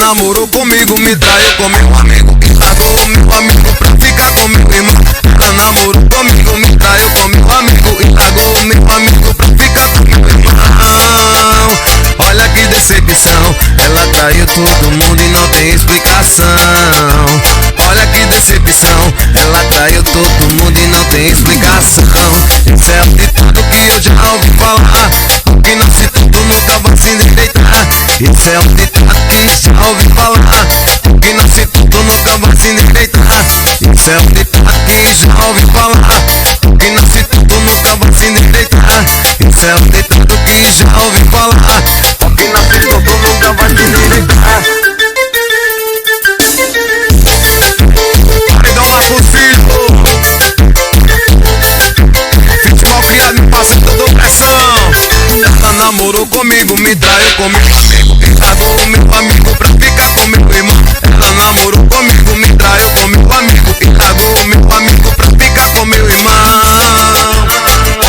namorou comigo, me traiu com meu amigo e largou o meu amigo pra ficar com meu irmão. Ela namorou comigo, me traiu com meu amigo e largou o meu amigo pra ficar com meu irmão. Olha que decepção, ela traiu todo mundo e não tem explicação. Olha que decepção, ela traiu todo mundo e não tem explicação. Esse é o ditado que eu já ouvi falar, o que não se tudo nunca vai se endireitar. Esse é o ditado que já ouvi falar, o que não se tudo nunca vai se endireitar. Esse é o ditado que já ouvi falar, o que não se tudo nunca vai se endireitar. Esse é o ditado que já ouvi falar, o que não se tudo nunca vai se endireitar. Idola possível, futebol criado em fazenda do pressão. Ela namorou comigo, me traiu com meu amigo e largou o meu amigo pra ficar com meu irmão. Ela namorou comigo, me traiu com meu amigo e largou o meu amigo pra ficar com meu irmão.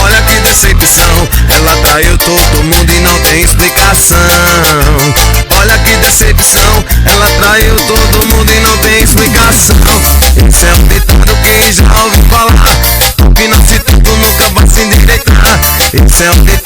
Olha que decepção, ela traiu todo mundo e não tem explicação. Olha que decepção, ela traiu todo mundo e não tem explicação. Esse é um ditado que já ouvi falar, o que não se tudo nunca vai se endireitar. Esse é um ditado